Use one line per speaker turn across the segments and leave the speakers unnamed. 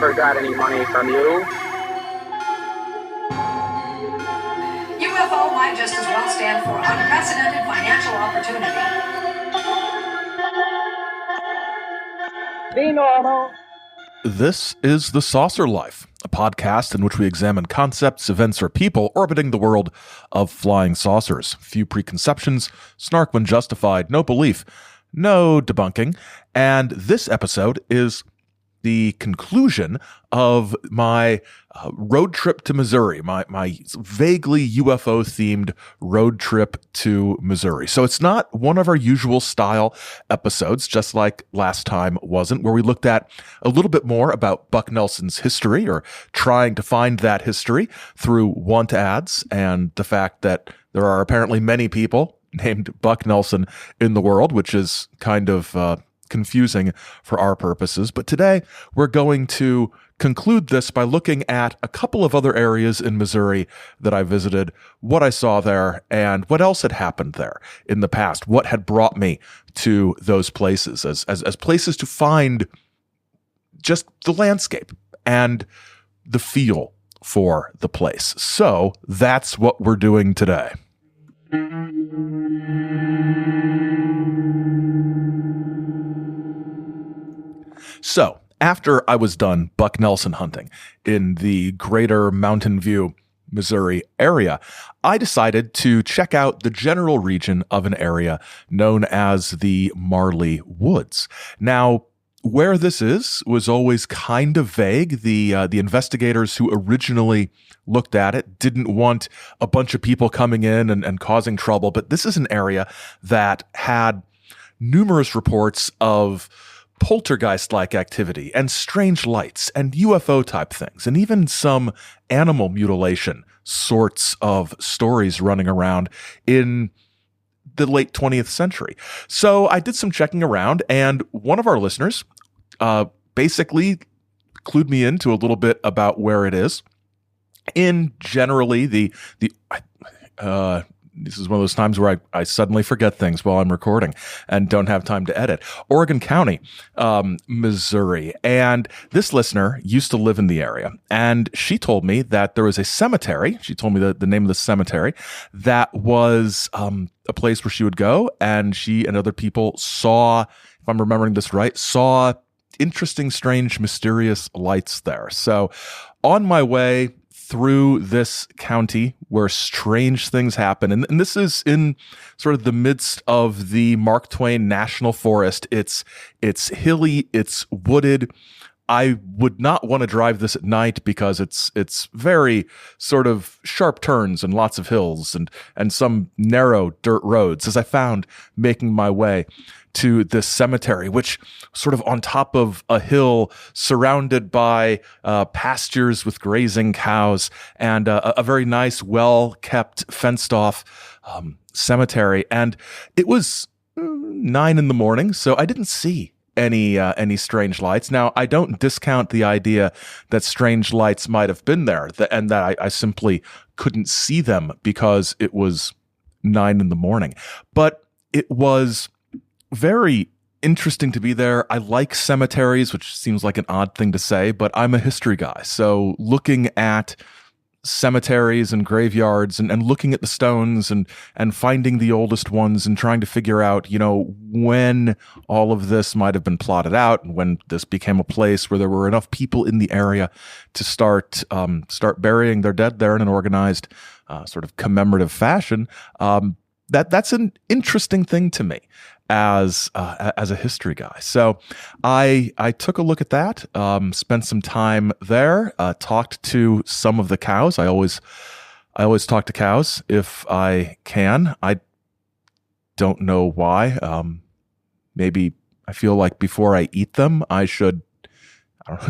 never got any money from you.
UFO might just as well stand for unprecedented financial opportunity.
Be normal.
This is The Saucer Life, a podcast in which we examine concepts, events, or people orbiting the world of flying saucers. Few preconceptions, snark when justified, no belief, no debunking. And this episode is the conclusion of my road trip to Missouri, my vaguely UFO-themed road trip to Missouri. So it's not one of our usual style episodes, just like last time wasn't, where we looked at a little bit more about Buck Nelson's history, or trying to find that history through want ads and the fact that there are apparently many people named Buck Nelson in the world, which is kind of confusing for our purposes. But today we're going to conclude this by looking at a couple of other areas in Missouri that I visited, what I saw there, and what else had happened there in the past, what had brought me to those places as places to find just the landscape and the feel for the place. So that's what we're doing today. So, after I was done Buck Nelson hunting in the greater Mountain View, Missouri area, I decided to check out the general region of an area known as the Marley Woods. Now, where this is was always kind of vague. The investigators who originally looked at it didn't want a bunch of people coming in and causing trouble, but this is an area that had numerous reports of poltergeist-like activity and strange lights and UFO-type things, and even some animal mutilation sorts of stories running around in the late 20th century. So I did some checking around, and one of our listeners basically clued me into a little bit about where it is. In generally, this is one of those times where I suddenly forget things while I'm recording and don't have time to edit. Oregon County, Missouri. And this listener used to live in the area. And she told me that there was a cemetery. She told me the name of the cemetery that was a place where she would go. And she and other people saw, if I'm remembering this right, saw interesting, strange, mysterious lights there. So on my way through this county where strange things happen. And this is in sort of the midst of the Mark Twain National Forest. It's hilly, it's wooded. I would not want to drive this at night because it's very sort of sharp turns and lots of hills and some narrow dirt roads, as I found making my way to this cemetery, which sort of on top of a hill surrounded by pastures with grazing cows and a very nice, well-kept, fenced-off cemetery. And it was 9 a.m, so I didn't see any strange lights. Now, I don't discount the idea that strange lights might have been there and that I simply couldn't see them because it was 9 a.m. But it was very interesting to be there. I like cemeteries, which seems like an odd thing to say, but I'm a history guy. So looking at cemeteries and graveyards and looking at the stones and finding the oldest ones and trying to figure out, when all of this might have been plotted out and when this became a place where there were enough people in the area to start burying their dead there in an organized sort of commemorative fashion. That's an interesting thing to me as a history guy. So I took a look at that, spent some time there, talked to some of the cows. I always talk to cows if I can. I don't know why. Maybe I feel like before I eat them, I should,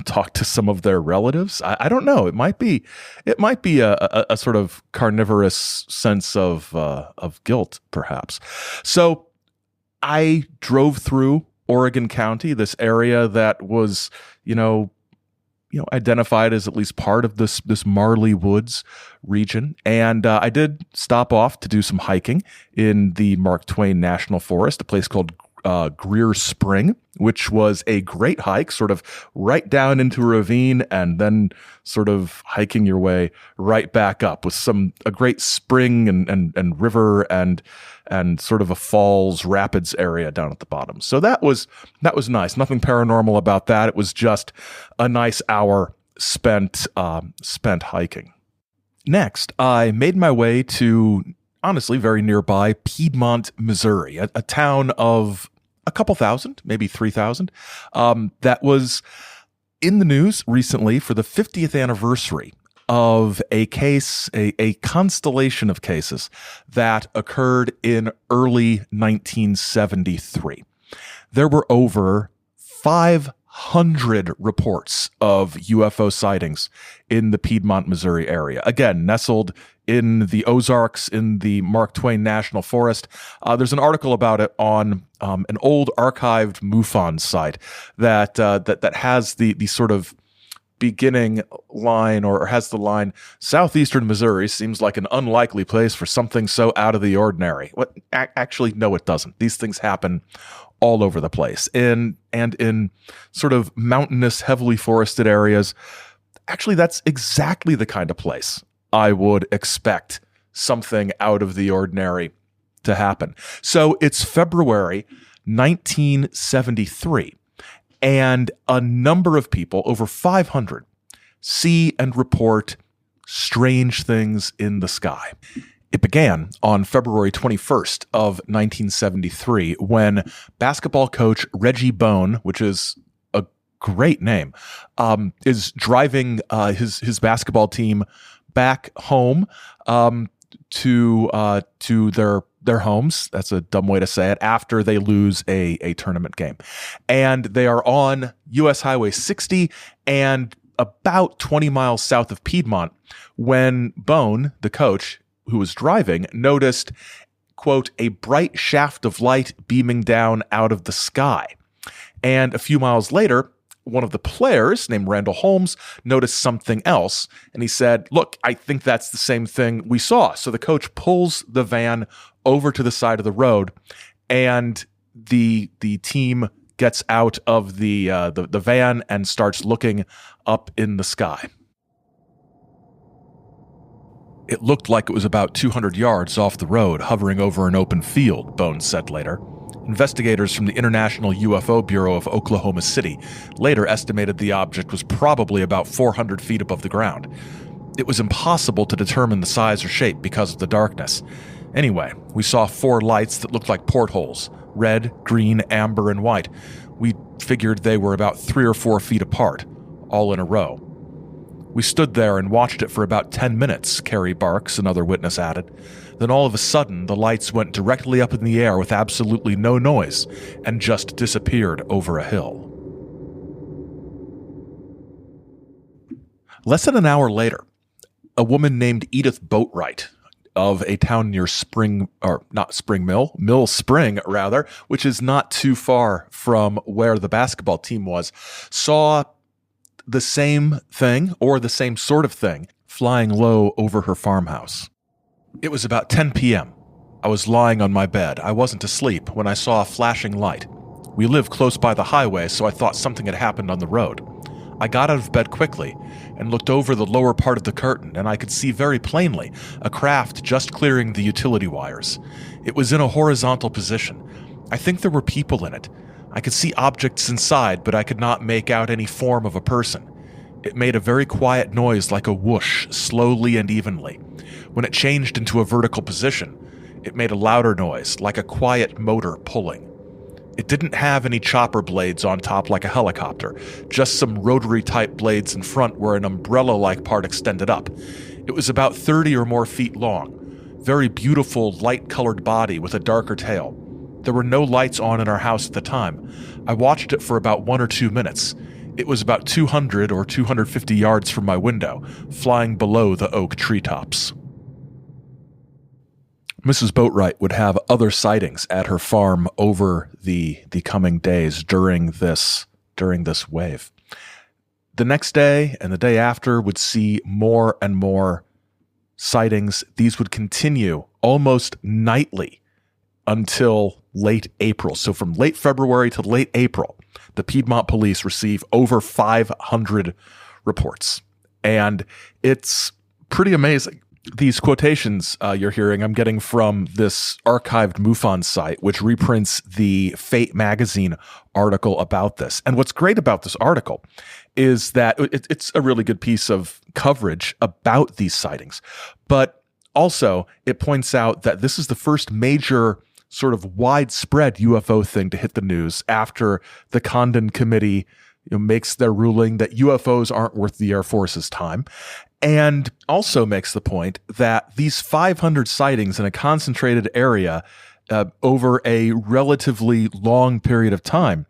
talk to some of their relatives. I don't know. It might be a sort of carnivorous sense of guilt, perhaps. So I drove through Oregon County, this area that was, identified as at least part of this Marley Woods region. And I did stop off to do some hiking in the Mark Twain National Forest, a place called Greer Spring, which was a great hike, sort of right down into a ravine and then sort of hiking your way right back up with a great spring and river and sort of a falls rapids area down at the bottom. So that was nice. Nothing paranormal about that. It was just a nice hour spent hiking. Next, I made my way to, honestly, very nearby Piedmont, Missouri, a town of a couple thousand, maybe 3,000, that was in the news recently for the 50th anniversary of a case, a constellation of cases that occurred in early 1973. There were over 500 reports of UFO sightings in the Piedmont, Missouri area. Again, nestled in the Ozarks in the Mark Twain National Forest. There's an article about it on an old archived MUFON site that has the sort of beginning line, or has the line, "Southeastern Missouri seems like an unlikely place for something so out of the ordinary." Actually, no, it doesn't. These things happen all over the place, and in sort of mountainous, heavily forested areas. Actually, that's exactly the kind of place I would expect something out of the ordinary to happen. So it's February 1973, and a number of people, over 500, see and report strange things in the sky. It began on February 21st of 1973 when basketball coach Reggie Bone, which is a great name, is driving his basketball team back home to their homes. That's a dumb way to say it. After they lose a tournament game, and they are on U.S. Highway 60 and about 20 miles south of Piedmont when Bone, the coach who was driving, noticed, quote, "a bright shaft of light beaming down out of the sky." And a few miles later, one of the players, named Randall Holmes, noticed something else, and he said, "Look, I think that's the same thing we saw." So the coach pulls the van over to the side of the road, and the team gets out of the van and starts looking up in the sky. "It looked like it was about 200 yards off the road, hovering over an open field," Bones said later. Investigators from the International UFO Bureau of Oklahoma City later estimated the object was probably about 400 feet above the ground. It was impossible to determine the size or shape because of the darkness. Anyway, we saw 4 lights that looked like portholes: red, green, amber, and white. We figured they were about 3 or 4 feet apart, all in a row. "We stood there and watched it for about 10 minutes, Kerry Barks, another witness, added. Then all of a sudden, the lights went directly up in the air with absolutely no noise and just disappeared over a hill." Less than an hour later, a woman named Edith Boatwright of a town near Mill Spring, which is not too far from where the basketball team was, saw the same thing, or the same sort of thing, flying low over her farmhouse. "It was about 10 p.m. I was lying on my bed. I wasn't asleep when I saw a flashing light. We live close by the highway, so I thought something had happened on the road. I got out of bed quickly and looked over the lower part of the curtain, and I could see very plainly a craft just clearing the utility wires. It was in a horizontal position. I think there were people in it. I could see objects inside, but I could not make out any form of a person. It made a very quiet noise like a whoosh, slowly and evenly. When it changed into a vertical position, it made a louder noise, like a quiet motor pulling. It didn't have any chopper blades on top like a helicopter, just some rotary-type blades in front where an umbrella-like part extended up. It was about 30 or more feet long. Very beautiful, light-colored body with a darker tail. There were no lights on in our house at the time. I watched it for about 1 or 2 minutes. It was about 200 or 250 yards from my window, flying below the oak treetops." Mrs. Boatwright would have other sightings at her farm over the coming days during this wave. The next day and the day after would see more and more sightings. These would continue almost nightly until late April. So from late February to late April, the Piedmont police receive over 500 reports. And it's pretty amazing. These quotations you're hearing, I'm getting from this archived MUFON site, which reprints the Fate magazine article about this. And what's great about this article is that it's a really good piece of coverage about these sightings. But also, it points out that this is the first major sort of widespread UFO thing to hit the news after the Condon Committee makes their ruling that UFOs aren't worth the Air Force's time. And also makes the point that these 500 sightings in a concentrated area over a relatively long period of time,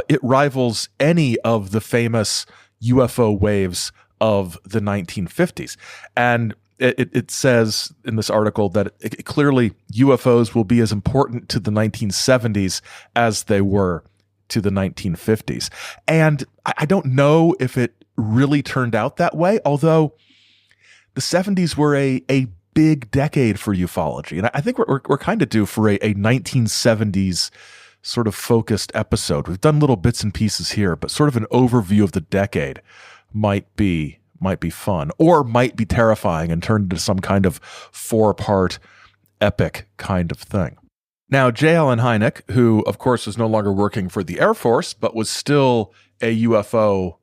it rivals any of the famous UFO waves of the 1950s. And it says in this article that clearly UFOs will be as important to the 1970s as they were to the 1950s. And I don't know if it really turned out that way, although the 70s were a big decade for ufology. And I think we're kind of due for a 1970s sort of focused episode. We've done little bits and pieces here, but sort of an overview of the decade might be fun, or might be terrifying and turn into some kind of 4-part epic kind of thing. Now, J. Allen Hynek, who of course is no longer working for the Air Force, but was still a UFO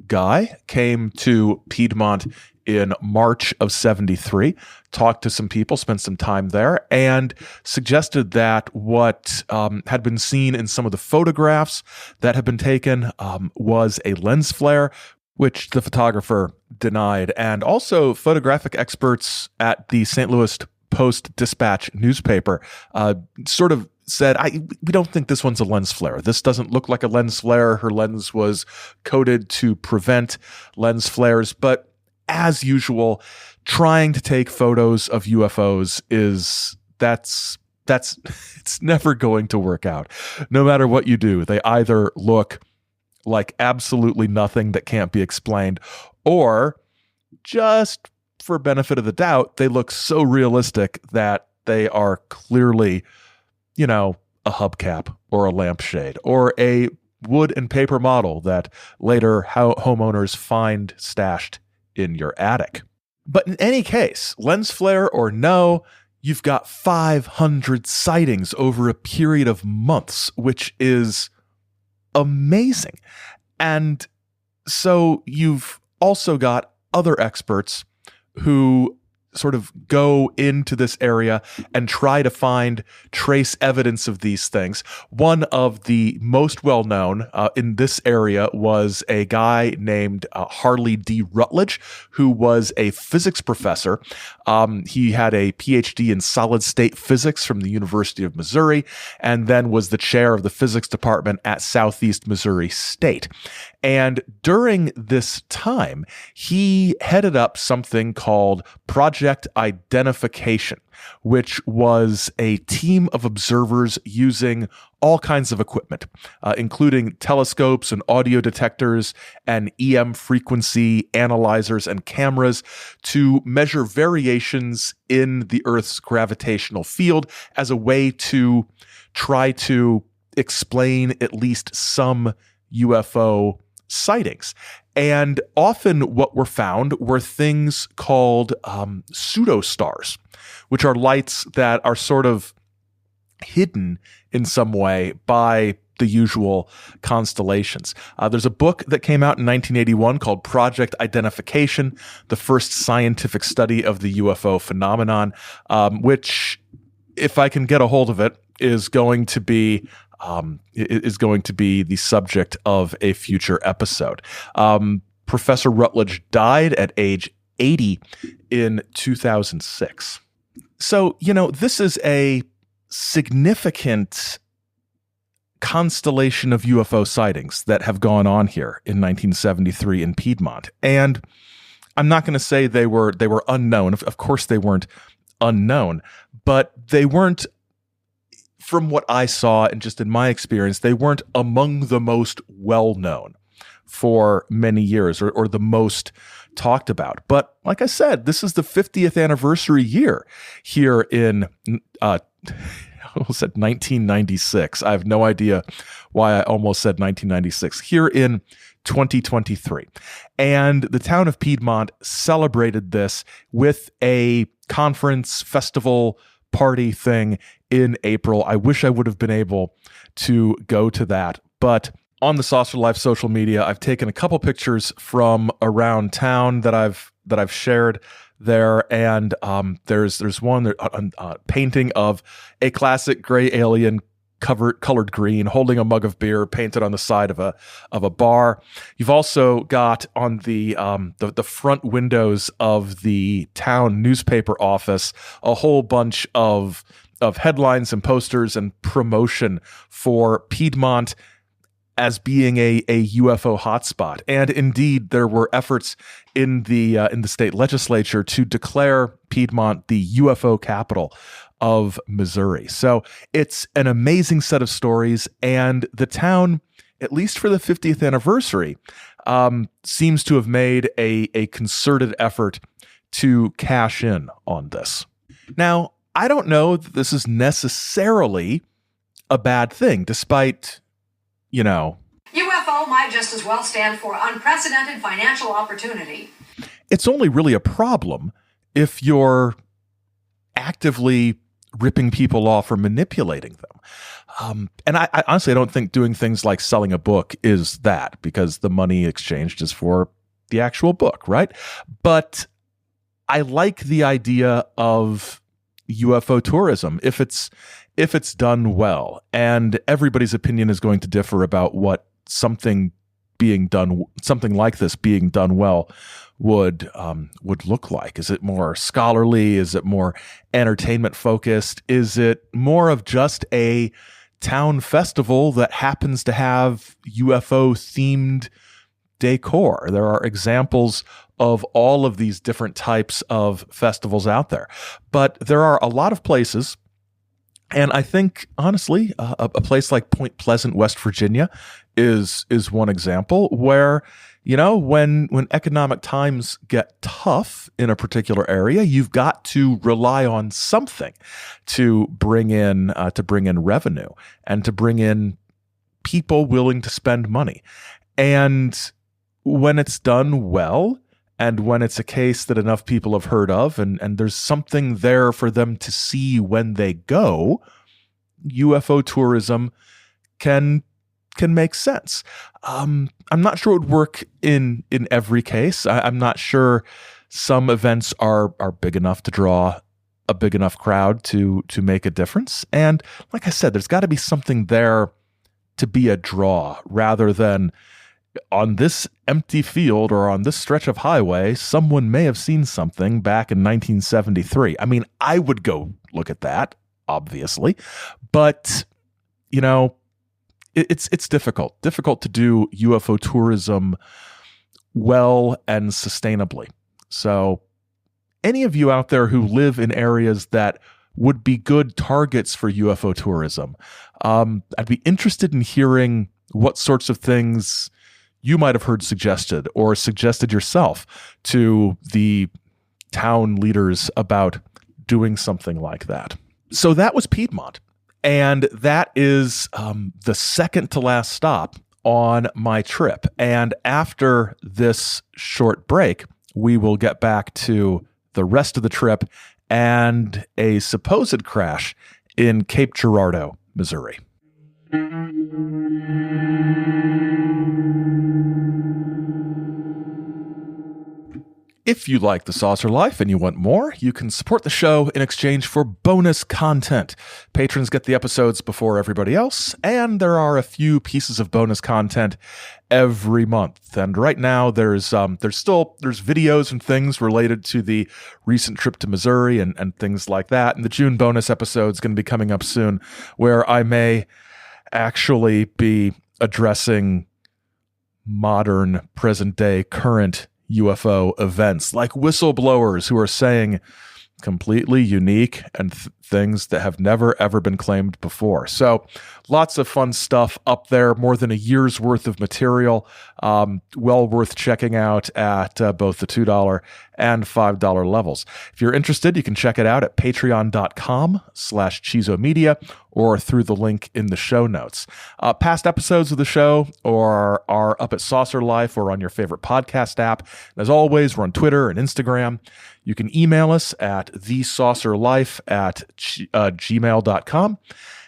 guy, came to Piedmont in March of 73, talked to some people, spent some time there, and suggested that what had been seen in some of the photographs that had been taken was a lens flare, which the photographer denied. And also photographic experts at the St. Louis Post-Dispatch newspaper sort of said, we don't think this one's a lens flare. This doesn't look like a lens flare. Her lens was coated to prevent lens flares. But as usual, trying to take photos of UFOs it's never going to work out. No matter what you do, they either look like absolutely nothing that can't be explained, or just for benefit of the doubt, they look so realistic that they are clearly, a hubcap or a lampshade or a wood and paper model that later homeowners find stashed in your attic. But in any case, lens flare or no, you've got 500 sightings over a period of months, which is amazing. And so you've also got other experts who sort of go into this area and try to find trace evidence of these things. One of the most well-known in this area was a guy named Harley D. Rutledge, who was a physics professor. He had a PhD in solid-state physics from the University of Missouri, and then was the chair of the physics department at Southeast Missouri State. And during this time, he headed up something called Project Identification, which was a team of observers using all kinds of equipment, including telescopes and audio detectors and EM frequency analyzers and cameras to measure variations in the Earth's gravitational field as a way to try to explain at least some UFO sightings. And often what were found were things called pseudostars, which are lights that are sort of hidden in some way by the usual constellations. There's a book that came out in 1981 called Project Identification, the first scientific study of the UFO phenomenon, which, if I can get a hold of it, is going to be the subject of a future episode. Professor Rutledge died at age 80 in 2006. So, this is a significant constellation of UFO sightings that have gone on here in 1973 in Piedmont. And I'm not going to say they were unknown. Of course they weren't unknown, but they weren't, from what I saw and just in my experience, they weren't among the most well-known for many years or the most talked about. But like I said, this is the 50th anniversary year here in almost said 1996. I have no idea why I almost said 1996. Here in 2023. And the town of Piedmont celebrated this with a conference, festival, party thing in April. I wish I would have been able to go to that. But on the Saucer Life social media, I've taken a couple pictures from around town that I've shared there, and there's one painting of a classic gray alien colored green holding a mug of beer painted on the side of a bar. You've also got on the front windows of the town newspaper office a whole bunch of headlines and posters and promotion for Piedmont as being a UFO hotspot. And indeed, there were efforts in the state legislature to declare Piedmont the UFO capital of Missouri. So it's an amazing set of stories, and the town, at least for the 50th anniversary, seems to have made a concerted effort to cash in on this. Now, I don't know that this is necessarily a bad thing, despite,
UFO might just as well stand for unprecedented financial opportunity.
It's only really a problem if you're actively ripping people off or manipulating them. And I honestly don't think doing things like selling a book is that, because the money exchanged is for the actual book, right? But I like the idea of UFO tourism if it's done well, and everybody's opinion is going to differ about what something like this being done well would look like. Is it more scholarly? Is it more entertainment focused? Is it more of just a town festival that happens to have UFO themed decor? There are examples of all of these different types of festivals out there, but there are a lot of places. And I think, honestly, a place like Point Pleasant, West Virginia is one example where, when economic times get tough in a particular area, you've got to rely on something to bring in revenue and to bring in people willing to spend money. And when it's done well, and when it's a case that enough people have heard of, and there's something there for them to see when they go, UFO tourism can make sense. I'm not sure it would work in every case. I'm not sure some events are big enough to draw a big enough crowd to make a difference. And like I said, there's got to be something there to be a draw, rather than on this empty field or on this stretch of highway, someone may have seen something back in 1973. I mean, I would go look at that, obviously, but it's difficult to do UFO tourism well and sustainably. So any of you out there who live in areas that would be good targets for UFO tourism, I'd be interested in hearing what sorts of things you might have heard suggested or suggested yourself to the town leaders about doing something like that. So that was Piedmont. And that is the second to last stop on my trip. And after this short break, we will get back to the rest of the trip and a supposed crash in Cape Girardeau, Missouri. If you like The Saucer Life and you want more, you can support the show in exchange for bonus content. Patrons get the episodes before everybody else, and there are a few pieces of bonus content every month. And right now, there's videos and things related to the recent trip to Missouri and things like that. And the June bonus episode is going to be coming up soon, where I may actually be addressing modern, present-day, current UFO events, like whistleblowers who are saying completely unique and things that have never, ever been claimed before. So lots of fun stuff up there, more than a year's worth of material, well worth checking out at both the $2 and $5 levels. If you're interested, you can check it out at patreon.com/ChizoMedia or through the link in the show notes. Past episodes of the show are up at Saucer Life or on your favorite podcast app. And as always, we're on Twitter and Instagram. You can email us at thesaucerlife@gmail.com.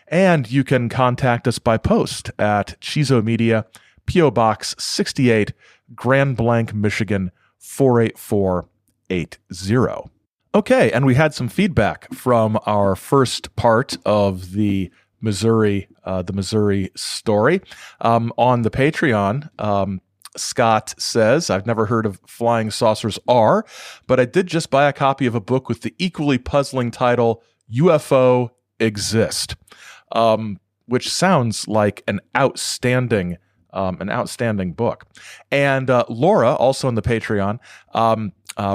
And you can contact us by post at Chizo Media, P.O. Box 68, Grand Blanc, Michigan 48480. Okay, and we had some feedback from our first part of the Missouri story. On the Patreon, Scott says, I've never heard of flying saucers are, but I did just buy a copy of a book with the equally puzzling title, UFO Exist, which sounds like an outstanding book. And Laura, also on the Patreon,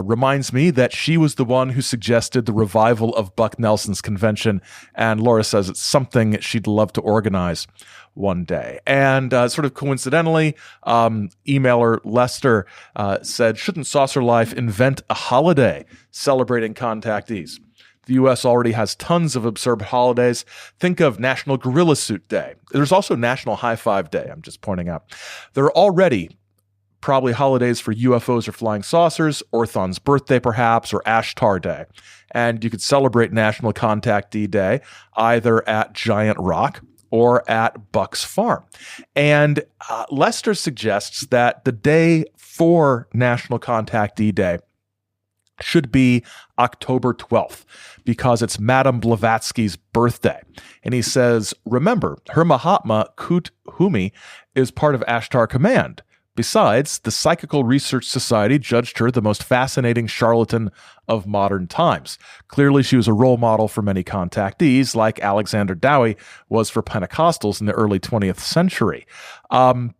reminds me that she was the one who suggested the revival of Buck Nelson's convention, and Laura says it's something she'd love to organize one day. And sort of coincidentally, emailer Lester said, shouldn't Saucer Life invent a holiday celebrating contactees? The U.S. already has tons of absurd holidays. Think of National Gorilla Suit Day. There's also National High Five Day, I'm just pointing out. There are already probably holidays for UFOs or flying saucers, Orthon's birthday perhaps, or Ashtar Day. And you could celebrate National Contactee Day either at Giant Rock or at Buck's Farm. And Lester suggests that the day for National Contactee Day should be October 12th because it's Madame Blavatsky's birthday. And he says, remember, her Mahatma Kut Humi is part of Ashtar Command. Besides, the Psychical Research Society judged her the most fascinating charlatan of modern times. Clearly, she was a role model for many contactees, like Alexander Dowie was for Pentecostals in the early 20th century. I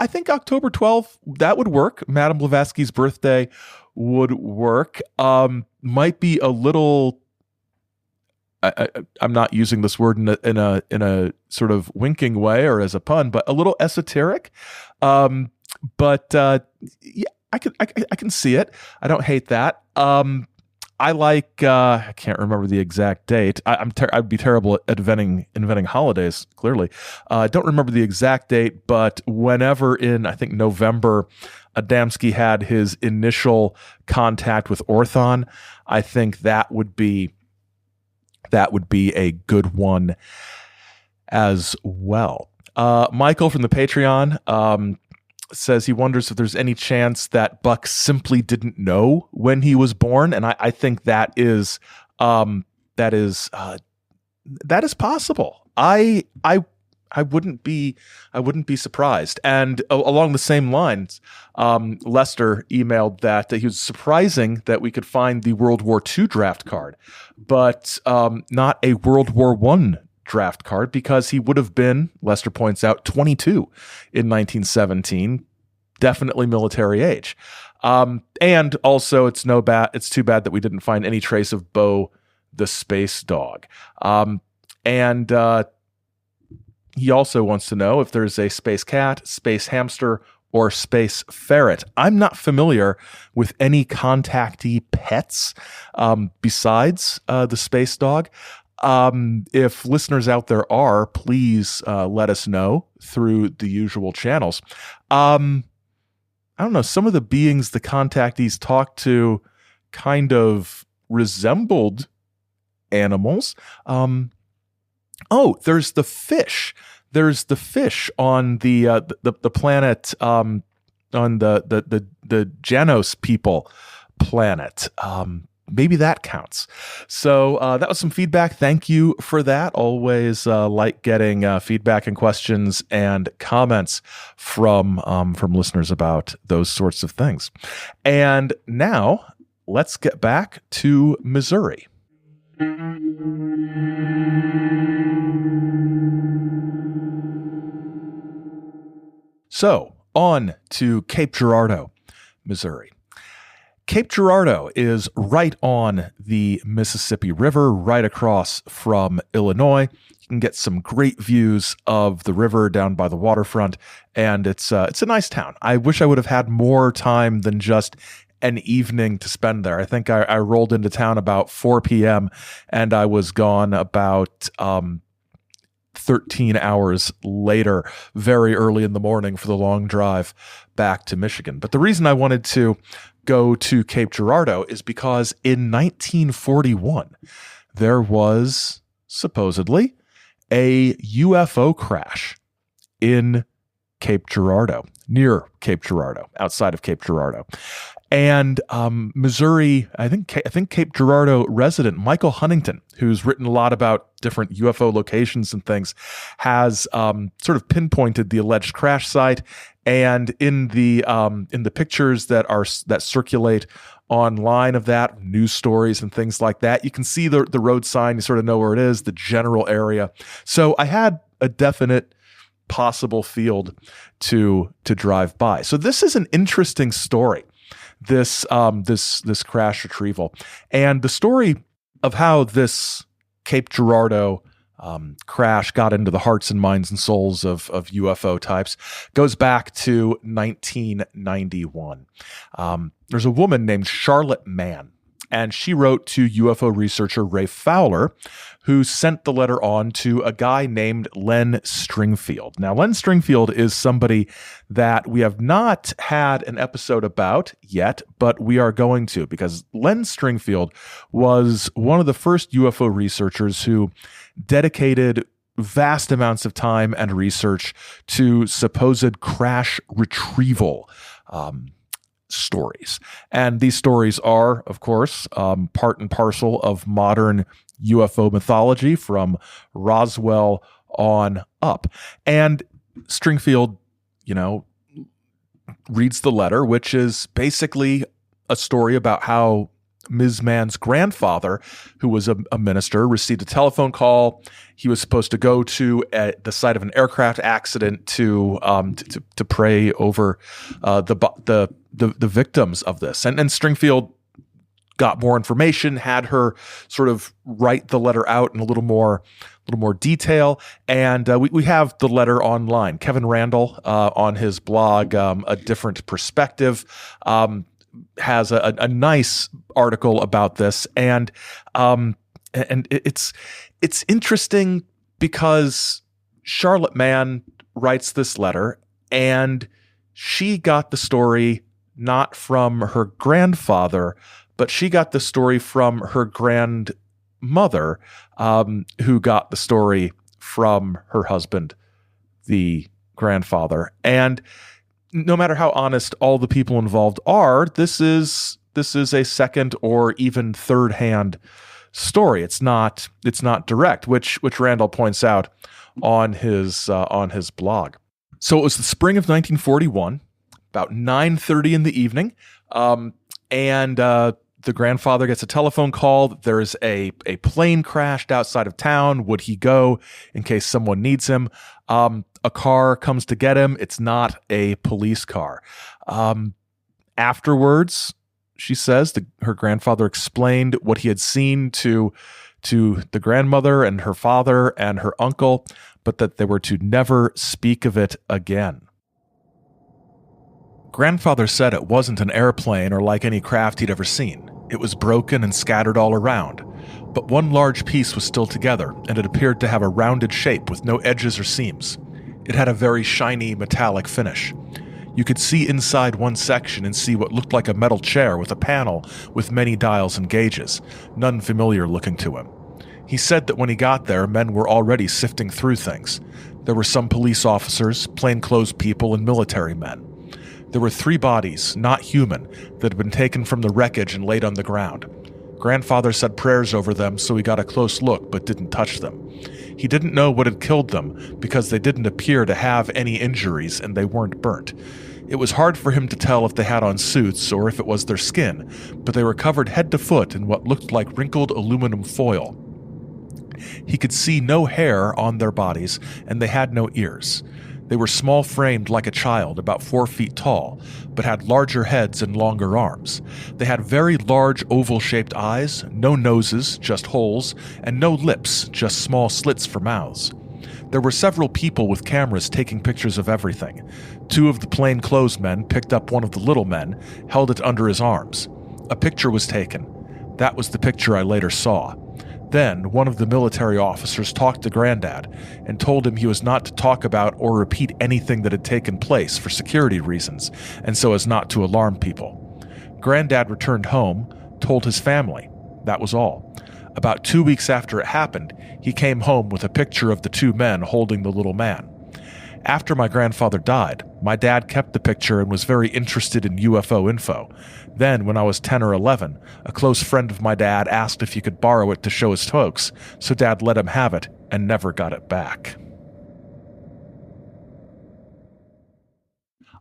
think October 12th, that would work. Madame Blavatsky's birthday would work. Might be a little... I'm not using this word in a sort of winking way or as a pun, but a little esoteric. I can see it. I don't hate that. I can't remember the exact date. I'd be terrible at inventing holidays. Clearly, I don't remember the exact date, but whenever in, I think, November, Adamski had his initial contact with Orthon, I think that would be a good one as well. Michael from the Patreon says he wonders if there's any chance that Buck simply didn't know when he was born, and I think that is possible. I wouldn't be surprised. And along the same lines, Lester emailed that he was surprising that we could find the World War II draft card, but not a World War I draft card, because he would have been, Lester points out, 22 in 1917, definitely military age. And also, it's too bad that we didn't find any trace of Bo the space dog. He also wants to know if there's a space cat, space hamster, or space ferret. I'm not familiar with any contactee pets besides the space dog. If listeners out there are, please let us know through the usual channels. I don't know, some of the beings the contactees talked to kind of resembled animals. There's the fish. There's the fish on the planet, on the Janos people planet. Maybe that counts. So that was some feedback. Thank you for that. Always like getting feedback and questions and comments from listeners about those sorts of things. And now let's get back to Missouri. So, on to Cape Girardeau, Missouri. Cape Girardeau is right on the Mississippi River, right across from Illinois. You can get some great views of the river down by the waterfront, and it's a nice town. I wish I would have had more time than just an evening to spend there. I think I rolled into town about 4 p.m. and I was gone about 13 hours later, very early in the morning for the long drive back to Michigan. But the reason I wanted to go to Cape Girardeau is because in 1941, there was supposedly a UFO crash in Cape Girardeau, near Cape Girardeau, outside of Cape Girardeau. And Missouri, I think Cape Girardeau resident Michael Huntington, who's written a lot about different UFO locations and things, has sort of pinpointed the alleged crash site. And in the pictures that circulate online of that, news stories and things like that, you can see the road sign. You sort of know where it is, the general area. So I had a definite possible field to drive by. So this is an interesting story. This crash retrieval, and the story of how this Cape Girardeau crash got into the hearts and minds and souls of UFO types goes back to 1991. There's a woman named Charlotte Mann, and she wrote to UFO researcher Ray Fowler, who sent the letter on to a guy named Len Stringfield. Now, Len Stringfield is somebody that we have not had an episode about yet, but we are going to, because Len Stringfield was one of the first UFO researchers who dedicated vast amounts of time and research to supposed crash retrieval stories. And these stories are, of course, part and parcel of modern UFO mythology from Roswell on up. And Stringfield, reads the letter, which is basically a story about how Ms. Mann's grandfather, who was a minister, received a telephone call. He was supposed to go to the site of an aircraft accident to pray over the victims of this. And Stringfield got more information, had her sort of write the letter out in a little more detail, and we have the letter online. Kevin Randall on his blog, A Different Perspective, has a nice article about this, and it's interesting because Charlotte Mann writes this letter, and she got the story not from her grandfather, but she got the story from her grandmother, who got the story from her husband, the grandfather. And no matter how honest all the people involved are, this is a second or even third-hand story. It's not direct, which Randall points out on his blog. So it was the spring of 1941, about 9:30 in the evening, and the grandfather gets a telephone call. There's a plane crashed outside of town. Would he go in case someone needs him? A car comes to get him. It's not a police car. Afterwards, she says, her grandfather explained what he had seen to the grandmother and her father and her uncle, but that they were to never speak of it again. Grandfather said it wasn't an airplane or like any craft he'd ever seen. It was broken and scattered all around, but one large piece was still together, and it appeared to have a rounded shape with no edges or seams. It had a very shiny metallic finish. You could see inside one section and see what looked like a metal chair with a panel with many dials and gauges, none familiar looking to him. He said that when he got there, men were already sifting through things. There were some police officers, plainclothes people, and military men. There were 3 bodies, not human, that had been taken from the wreckage and laid on the ground. Grandfather said prayers over them, so he got a close look but didn't touch them. He didn't know what had killed them because they didn't appear to have any injuries and they weren't burnt. It was hard for him to tell if they had on suits or if it was their skin, but they were covered head to foot in what looked like wrinkled aluminum foil. He could see no hair on their bodies, and they had no ears. They were small-framed like a child, about 4 feet tall, but had larger heads and longer arms. They had very large oval-shaped eyes, no noses, just holes, and no lips, just small slits for mouths. There were several people with cameras taking pictures of everything. 2 of the plainclothes men picked up one of the little men, held it under his arms. A picture was taken. That was the picture I later saw. Then, one of the military officers talked to Granddad and told him he was not to talk about or repeat anything that had taken place for security reasons, and so as not to alarm people. Granddad returned home, told his family. That was all. About 2 weeks after it happened, he came home with a picture of the 2 men holding the little man. After my grandfather died, my dad kept the picture and was very interested in UFO info. Then, when I was 10 or 11, a close friend of my dad asked if he could borrow it to show his folks, so Dad let him have it and never got it back.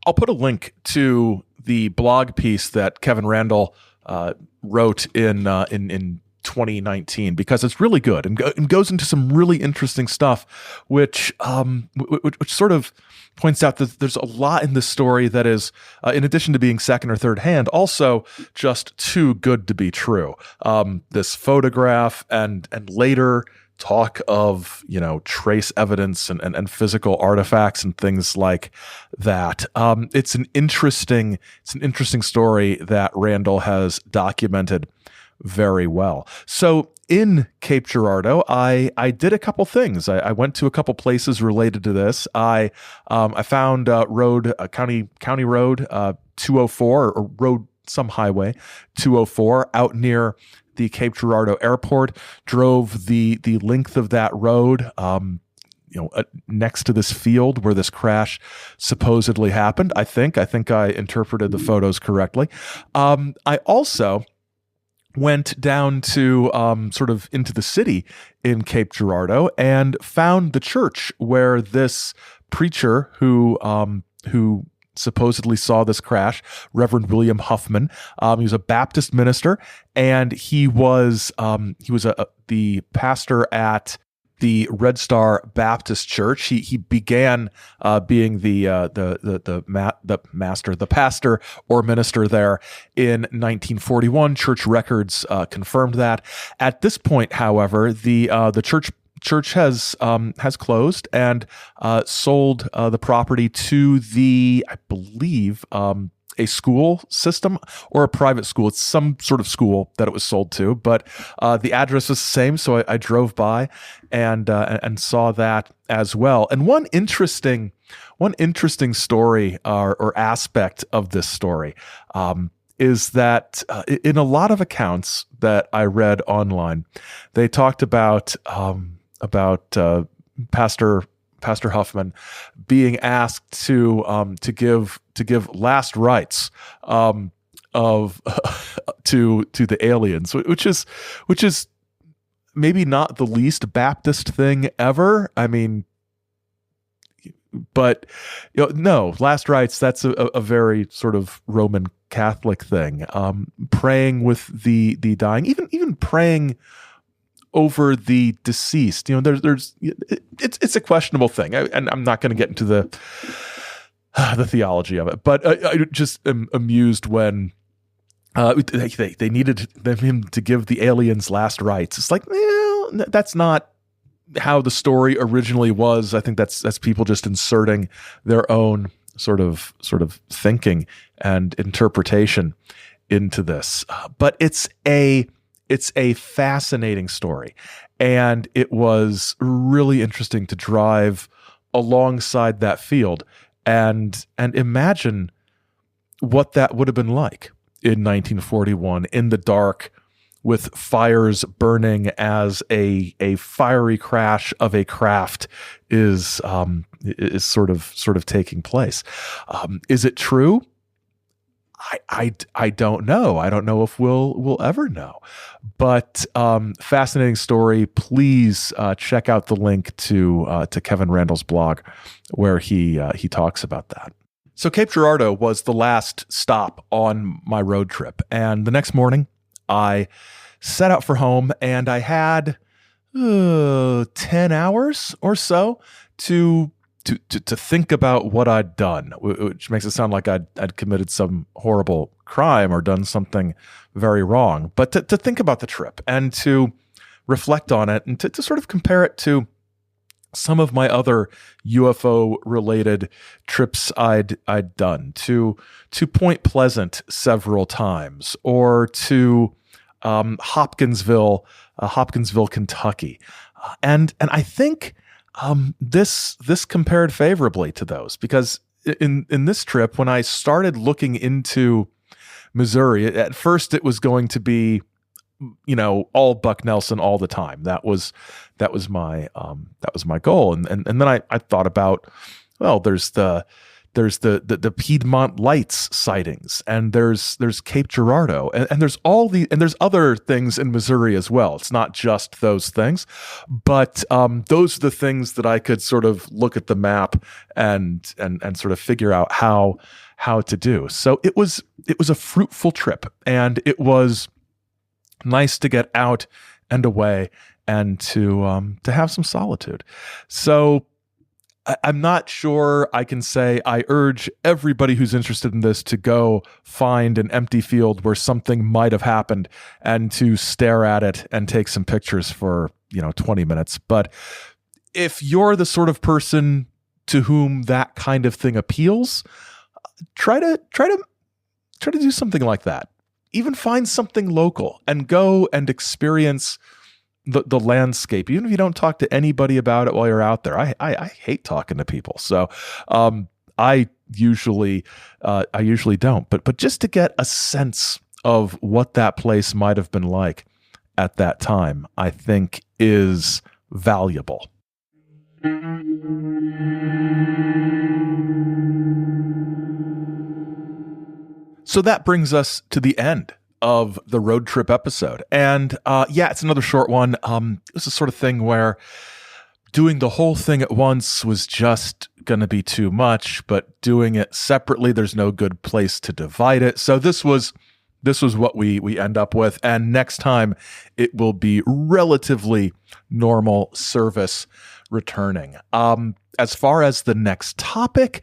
I'll put a link to the blog piece that Kevin Randall wrote in 2019 because it's really good and goes into some really interesting stuff, which sort of points out that there's a lot in this story that is, in addition to being second or third hand, also just too good to be true. This photograph and later talk of, trace evidence and physical artifacts and things like that. It's an interesting story that Randall has documented very well. So in Cape Girardeau, I did a couple things. I went to a couple places related to this. I found county road 204 or road some highway 204 out near the Cape Girardeau airport. Drove the length of that road. Next to this field where this crash supposedly happened. I think I interpreted the photos correctly. I also went down to sort of into the city in Cape Girardeau and found the church where this preacher who supposedly saw this crash, Reverend William Huffman. He was a Baptist minister, and he was the pastor at the Red Star Baptist Church. He began being the pastor or minister there in 1941. Church records confirmed that. At this point, however, the church has closed and sold the property to I believe, a school system or a private school. It's some sort of school that it was sold to, but the address is the same. So I drove by and saw that as well. And one interesting story or aspect of this story is that in a lot of accounts that I read online, they talked about Pastor Huffman being asked to give last rites to the aliens, which is maybe not the least Baptist thing ever. I mean, but no, last rites, that's a very sort of Roman Catholic thing. Praying with the dying, even praying over the deceased. It's a questionable thing, and I'm not going to get into the theology of it, but I just am amused when they needed him to give the aliens last rites. It's like, that's not how the story originally was. I think that's people just inserting their own sort of thinking and interpretation into this. But it's a fascinating story, and it was really interesting to drive alongside that field and imagine what that would have been like in 1941 in the dark, with fires burning as a fiery crash of a craft is sort of taking place. Is it true? I don't know. I don't know if we'll ever know. But fascinating story. Please check out the link to Kevin Randall's blog where he talks about that. So Cape Girardeau was the last stop on my road trip, and the next morning I set out for home, and I had 10 hours or so to to think about what I'd done, which makes it sound like I'd committed some horrible crime or done something very wrong. But to think about the trip and to reflect on it and to sort of compare it to some of my other UFO-related trips I'd done to Point Pleasant several times, or to Hopkinsville, Kentucky, and I think this compared favorably to those, because in this trip, when I started looking into Missouri, at first it was going to be, all Buck Nelson all the time. That was my goal. And then I thought about, well, there's the Piedmont Lights sightings, and there's Cape Girardeau, and there's there's other things in Missouri as well. It's not just those things, but those are the things that I could sort of look at the map and sort of figure out how to do. So it was a fruitful trip, and it was nice to get out and away and to have some solitude. So I'm not sure I can say I urge everybody who's interested in this to go find an empty field where something might have happened and to stare at it and take some pictures for 20 minutes. But if you're the sort of person to whom that kind of thing appeals, try to do something like that. Even find something local and go and experience the landscape, even if you don't talk to anybody about it while you're out there. I hate talking to people, so I usually don't. But just to get a sense of what that place might have been like at that time, I think is valuable. So that brings us to the end of the road trip episode. And it's another short one. This is the sort of thing where doing the whole thing at once was just going to be too much, but doing it separately, there's no good place to divide it. So this was what we end up with. And next time it will be relatively normal service returning. As far as the next topic,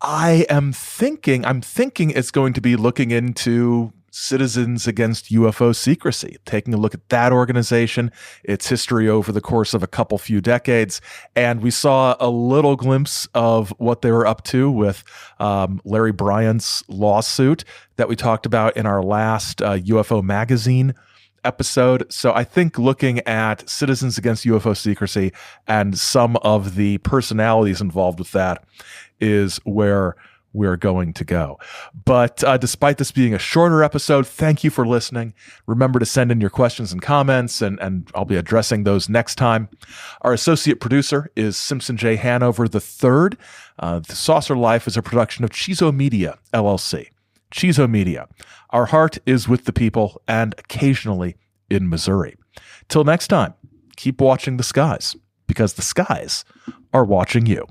I'm thinking it's going to be looking into Citizens Against UFO Secrecy, taking a look at that organization, its history over the course of a few decades. And we saw a little glimpse of what they were up to with Larry Bryant's lawsuit that we talked about in our last UFO magazine episode. So I think looking at Citizens Against UFO Secrecy and some of the personalities involved with that is where we're going to go. But despite this being a shorter episode, thank you for listening. Remember to send in your questions and comments, and I'll be addressing those next time. Our associate producer is Simpson J. Hanover III. The Saucer Life is a production of Chizo Media, LLC. Chizo Media. Our heart is with the people and occasionally in Missouri. Till next time, keep watching the skies, because the skies are watching you.